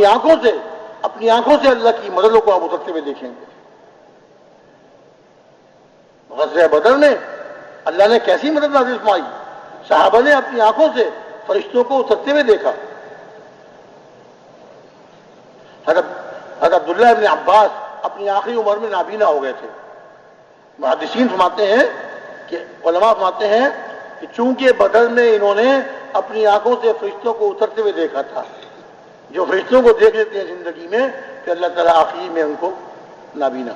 اپنی آنکھوں سے اللہ کی مددوں کو آپ اترتے ہوئے دیکھیں گے. غزوہ بدر میں اللہ نے کیسی مدد نازل فرمائی. صحابہ نے اپنی آنکھوں سے فرشتوں کو اترتے ہوئے دیکھا. حضرت عبداللہ ابن عباس اپنی آخری عمر میں نابینا ہو گئے تھے. محدثین فرماتے ہیں کہ علماء فرماتے ہیں کہ چونکہ بدر میں انہوں نے اپنی آنکھوں سے فرشتوں کو اترتے ہوئے دیکھا تھا. جو فرشتوں کو دیکھ لیتے ہیں زندگی میں کہ اللہ تعالیٰ آخری میں ان کو نابینا.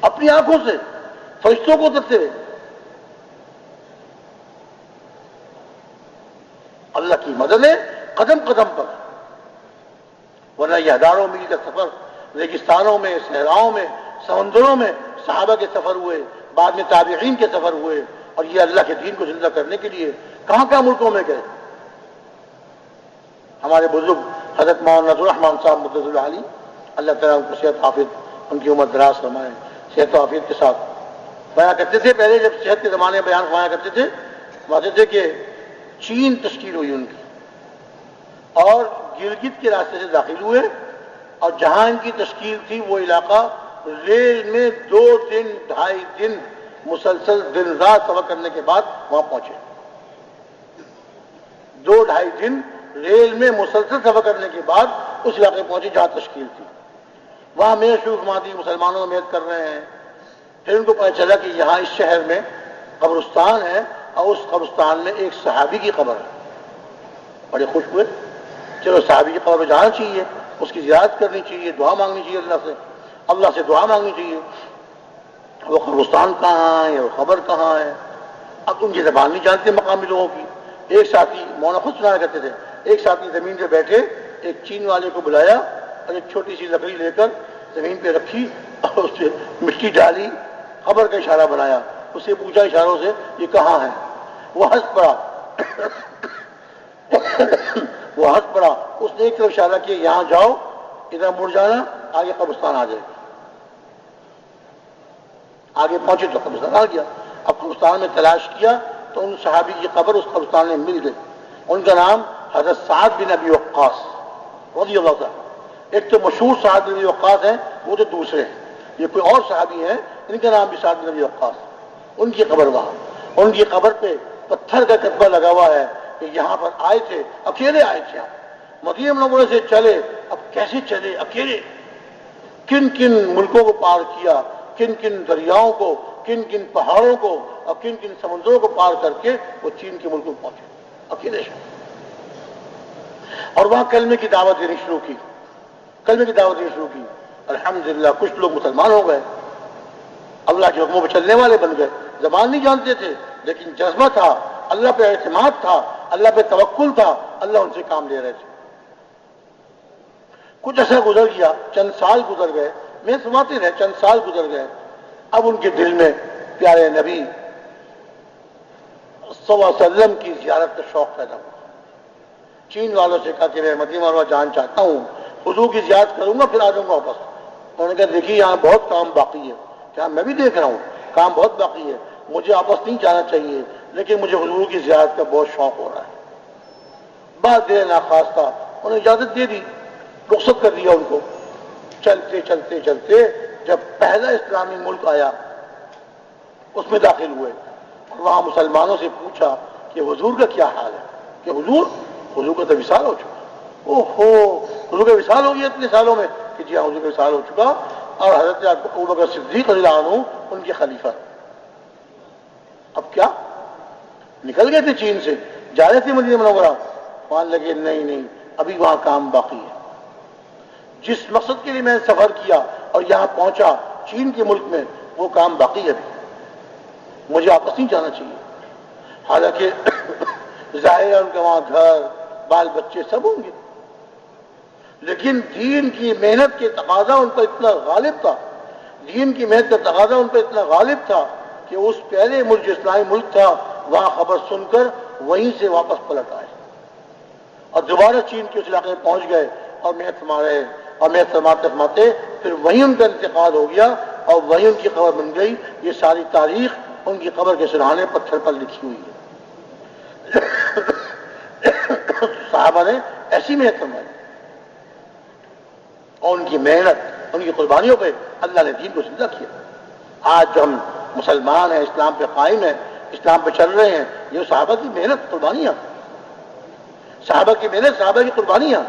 اپنی آنکھوں سے فرشتوں کو اترتے ہوئے اللہ کی مدد ہے قدم قدم پر. ورنہ یہ ہزاروں میل کا سفر ریگستانوں میں، صحراؤں میں، سمندروں میں صحابہ کے سفر ہوئے، بعد میں تابعین کے سفر ہوئے، اور یہ اللہ کے دین کو زندہ کرنے کے لیے کہاں کہاں ملکوں میں گئے. ہمارے بزرگ حضرت مولانا نذر الرحمان صاحب مدد العالی اللہ تعالیٰ ان کو صحت عافیت، ان کی عمر دراز فرمائے، صحت و عافیت کے ساتھ بیان کرتے تھے. پہلے جب صحت کے زمانے میں بیان فرمایا کرتے تھے، فرماتے تھے کہ چین تشکیل ہوئی ان کی، اور گلگت کے راستے سے داخل ہوئے، اور جہاں ان کی تشکیل تھی وہ علاقہ ریل میں 2 دن 2.5 دن مسلسل دن رات سفر کرنے کے بعد وہاں پہنچے. 2-2.5 دن ریل میں مسلسل سفر کرنے کے بعد اس علاقے پہنچے جہاں تشکیل تھی. وہاں میت شروع فرما دی، مسلمانوں میں میت کر رہے ہیں. پھر ان کو پتہ چلا کہ یہاں اس شہر میں قبرستان ہے، اور اس قبرستان میں ایک صحابی کی قبر ہے. بڑے خوش ہوئے، چلو صحابی کی قبر پہ جانا چاہیے، اس کی زیارت کرنی چاہیے، دعا مانگنی چاہیے اللہ سے دعا مانگنی چاہیے. وہ قبرستان کہاں ہے، وہ قبر کہاں ہے؟ اب ان کی زبان نہیں جانتے مقامی لوگوں کی. ایک ساتھی مولانا خود سنایا کرتے تھے، ایک ساتھی زمین پہ بیٹھے، ایک چین والے کو بلایا اور ایک چھوٹی سی لکڑی لے کر زمین پہ رکھی اور اس سے مٹی ڈالی، قبر کا اشارہ بنایا. اس سے پوچھا اشاروں سے یہ کہاں ہے؟ وہ ہنس پڑا اس نے ایک طرف اشارہ کیا یہاں جاؤ، ادھر مڑ جانا، آگے قبرستان آ جائے گا. آگے پہنچے تو قبرستان آ گیا. اب قبرستان میں تلاش کیا تو ان صحابی کی قبر اس قبرستان میں مل گئی. ان کا نام حضرت سعد بن ابی وقاص رضی اللہ تعالیٰ. ایک تو مشہور سعد بن ابی وقاص ہیں، وہ تو دوسرے ہیں، یہ کوئی اور صحابی ہیں، ان کا نام بھی سعد بن ابی وقاص. ان کی قبر وہاں، ان کی قبر پہ پتھر کا کتبہ لگا ہوا ہے کہ یہاں پر آئے تھے، اکیلے آئے تھے. مدینہ منورہ سے چلے، اب کیسے چلے اکیلے؟ کن کن ملکوں کو پار کیا، کن کن دریاؤں کو، کن کن پہاڑوں کو اور کن کن سمندروں کو پار کر کے وہ چین کے ملک میں پہنچے اکیلے. اور وہاں کلمے کی دعوت دینی شروع کی. الحمدللہ کچھ لوگ مسلمان ہو گئے، اللہ کے حکموں پہ چلنے والے بن گئے. زبان نہیں جانتے تھے لیکن جذبہ تھا، اللہ پہ اعتماد تھا، اللہ پہ توکل تھا، اللہ ان سے کام لے رہے تھے. کچھ ایسا گزر گیا، چند سال گزر گئے، میں سناتے رہے، چند سال گزر گئے. اب ان کے دل میں پیارے نبی صلی اللہ علیہ وسلم کی زیارت کا شوق پیدا ہوا. چین والوں سے کہا کہ میں مدینہ منورہ جان چاہتا ہوں، حضور کی زیارت کروں گا پھر آ جاؤں گا واپس. انہوں نے کہا دیکھیے یہاں بہت کام باقی ہے. کیا میں بھی دیکھ رہا ہوں کام بہت باقی ہے، مجھے واپس نہیں جانا چاہیے، لیکن مجھے حضور کی زیارت کا بہت شوق ہو رہا ہے. بات دیر ناخواستہ انہیں اجازت دے دی، رخصت کر دیا ان کو. چلتے چلتے چلتے جب پہلا اسلامی ملک آیا اس میں داخل ہوئے، اور وہاں مسلمانوں سے پوچھا کہ حضور کا کیا حال ہے، کہ حضور کا تو وصال ہو چکا. اوہو، حضور کا وصال ہو گیا اتنے سالوں میں؟ کہ جی ہاں حضور کا وصال ہو چکا. اور حضرت ابوبکر صدیق رضی اللہ عنہ ان کے خلیفہ. اب کیا نکل گئے تھے چین سے، جا رہے تھے مدینہ منورہ، مان لگے نہیں ابھی وہاں کام باقی ہے. جس مقصد کے لیے میں نے سفر کیا اور یہاں پہنچا چین کے ملک میں، وہ کام باقی ہے ابھی، مجھے واپس نہیں جانا چاہیے. حالانکہ ظاہر ہے ان کے وہاں گھر بال بچے سب ہوں گے، لیکن دین کی محنت کے تقاضا ان پر اتنا غالب تھا، دین کی محنت کا تقاضا ان پر اتنا غالب تھا کہ اس پہلے ملک جو اسلامی ملک تھا وہاں خبر سن کر وہیں سے واپس پلٹ آئے اور دوبارہ چین کے اس علاقے میں پہنچ گئے اور محنت فرما رہے، اور محنت فرماتے پھر وہیں ان کا انتقال ہو گیا اور وہیں ان کی قبر بن گئی. یہ ساری تاریخ ان کی قبر کے سرہانے پتھر پر لکھی ہوئی ہے. صحابہ نے ایسی محنت فرمائی اور ان کی محنت ان کی قربانیوں پہ اللہ نے دین کو زندہ کیا. آج جو ہم مسلمان ہیں، اسلام پہ قائم ہیں، اسلام پہ چل رہے ہیں، یہ صحابہ کی محنت قربانیاں، صحابہ کی محنت، صحابہ کی قربانیاں.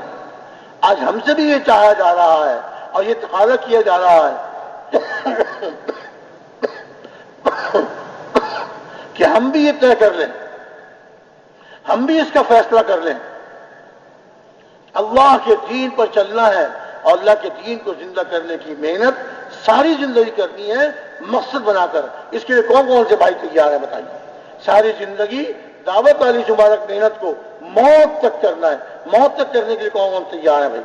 آج ہم سے بھی یہ چاہا جا رہا ہے اور یہ تقاضا کیا جا رہا ہے کہ ہم بھی یہ طے کر لیں، ہم بھی اس کا فیصلہ کر لیں. اللہ کے دین پر چلنا ہے اور اللہ کے دین کو زندہ کرنے کی محنت ساری زندگی کرنی ہے مقصد بنا کر. اس کے لیے کون کون سے بھائی تیار ہیں بتائیے؟ ساری زندگی دعوت والی مبارک محنت کو موت تک کرنا ہے. موت تک کرنے کے لیے کون کون تیار ہے بھائی؟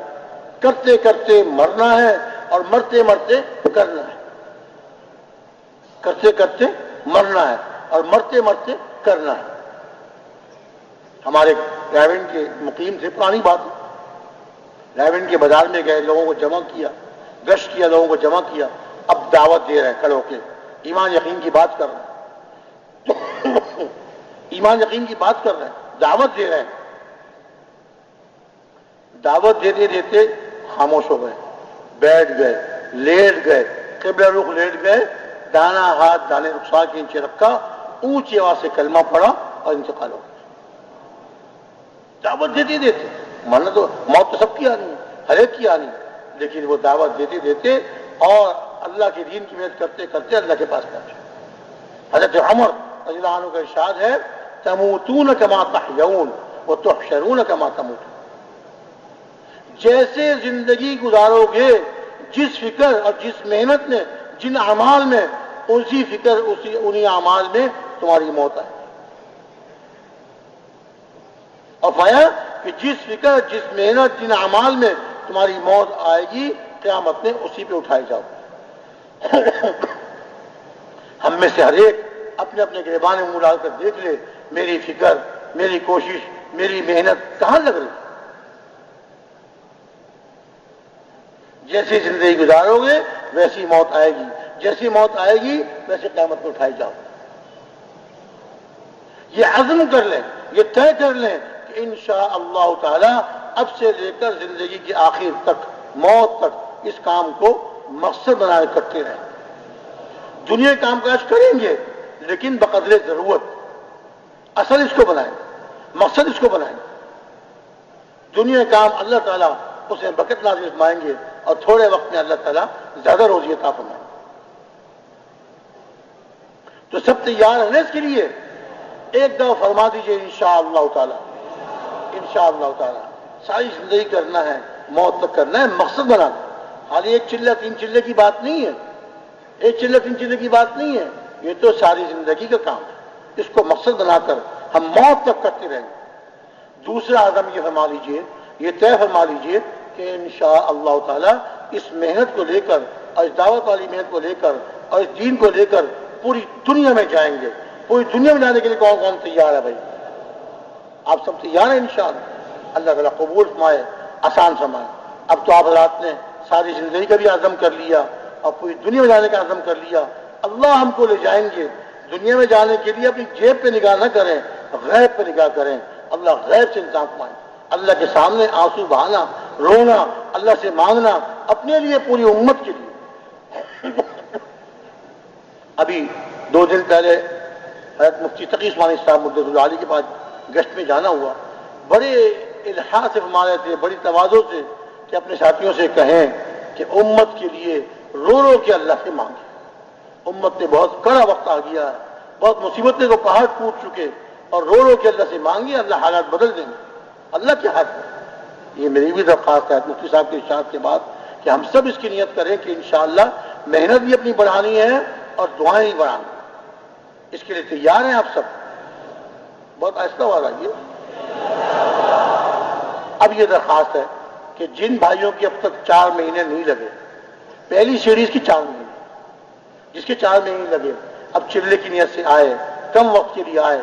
کرتے کرتے مرنا ہے اور مرتے مرتے کرنا ہے. کرتے کرتے مرنا ہے اور مرتے مرتے کرنا ہے. ہمارے رائے کے مقیم سے پرانی بات ہے، رائے کے بازار میں گئے، لوگوں کو جمع کیا، گشت کیا، لوگوں کو جمع کیا. اب دعوت دے رہے ہیں کھڑے ہو کے، ایمان یقین کی بات کر رہے ہیں ایمان یقین کی بات کر رہے ہیں، دعوت دے رہے ہیں. دعوت دیتے دیتے خاموش ہو گئے، بیٹھ گئے، لیٹ گئے، قبلہ رخ لیٹ گئے، دانا ہاتھ دانے رخسار کے نیچے رکھا، اونچی آواز سے کلمہ پڑھا اور انتقال ہو گیا. دعوت دیتے دیتے مرنا تو موت تو سب کی آنی ہے، ہر ایک کی آنی ہے، لیکن وہ دعوت دیتے دیتے اور اللہ کے دین کی محنت کرتے کرتے اللہ کے پاس پہنچے. حضرت عمر رضی اللہ عنہ کا ارشاد ہے، تموتون کما تحیون وتحشرون کما تموتون. جیسے زندگی گزارو گے جس فکر اور جس محنت میں، جن اعمال میں، اسی فکر انہی اعمال میں تمہاری موت آئے. اور فرمایا کہ جس فکر، جس محنت، جن اعمال میں تمہاری موت آئے گی قیامت میں اسی پہ اٹھائے جاؤ. ہم میں سے ہر ایک اپنے اپنے گریبان میں منہ ڈال کر دیکھ لے، میری فکر، میری کوشش، میری محنت کہاں لگ رہی؟ جیسی زندگی گزارو گے ویسی موت آئے گی، جیسی موت آئے گی ویسے قیامت کو اٹھائی جاؤ. یہ عزم کر لیں، یہ طے کر لیں کہ انشاءاللہ تعالی اب سے لے کر زندگی کے آخر تک، موت تک اس کام کو مقصد بنا کرتے رہیں. دنیا کام کاج کریں گے لیکن بقدر ضرورت. اصل اس کو بنائیں، مقصد اس کو بنائیں. دنیا کام اللہ تعالیٰ اسے برکت نازل فرمائیں گے اور تھوڑے وقت میں اللہ تعالیٰ زیادہ روزی عطا فرمائیں گے. تو سب تیار ہیں اس کے لیے؟ ایک دفعہ فرما دیجئے انشاءاللہ تعالیٰ. انشاءاللہ تعالیٰ ساری زندگی کرنا ہے، موت تک کرنا ہے، مقصد بنانا. خالی ایک چلہ تین چلے کی بات نہیں ہے، ایک چلہ تین چلے کی بات نہیں ہے، یہ تو ساری زندگی کا کام ہے. اس کو مقصد بنا کر ہم موت تک کرتے رہیں گے. دوسرا عزم یہ فرما لیجئے، یہ طے فرما لیجئے کہ انشاءاللہ تعالیٰ اس محنت کو لے کر اور اس دعوت والی محنت کو لے کر اور اس دین کو لے کر پوری دنیا میں جائیں گے. پوری دنیا میں جانے کے لیے کون کون تیار ہے بھائی؟ آپ سب تیار ہیں انشاءاللہ؟ اللہ تعالیٰ قبول فرمائے، آسان فرمائے. اب تو آپ حضرات نے ساری زندگی کا بھی عزم کر لیا اور پوری دنیا میں جانے کا عزم کر لیا. اللہ ہم کو لے جائیں گے. دنیا میں جانے کے لیے اپنی جیب پہ نگاہ نہ کریں، غیب پہ نگاہ کریں. اللہ غیب سے انتظام فرمائے. اللہ کے سامنے آنسو بہانا، رونا، اللہ سے مانگنا اپنے لیے، پوری امت کے لیے. ابھی 2 دن پہلے حضرت مفتی تقی عثمانی صاحب مدۃ اللہ علیہ کے پاس گشت میں جانا ہوا. بڑے الحاح سے فرما رہے تھے، بڑی تواضع سے، کہ اپنے ساتھیوں سے کہیں کہ امت کے لیے رو رو کے اللہ سے مانگے. امت نے بہت کڑا وقت آ گیا ہے، بہت مصیبتیں کو پہاڑ ٹوٹ چکے، اور رو رو کے اللہ سے مانگے، اللہ حالات بدل دیں گے. اللہ کے ہاتھ میں. یہ میری بھی درخواست ہے مفتی صاحب کے ارشاد کے بعد کہ ہم سب اس کی نیت کریں کہ انشاءاللہ محنت بھی اپنی بڑھانی ہے اور دعائیں بھی بڑھانی. اس کے لیے تیار ہیں آپ سب؟ بہت آہستہ والا یہ. اب یہ درخواست ہے کہ جن بھائیوں کے اب تک 4 مہینے نہیں لگے، پہلی سیڑھی اس کی 4 مہینے، جس کے 4 مہینے لگے اب چلے کی نیت سے آئے، کم وقت کے لیے آئے،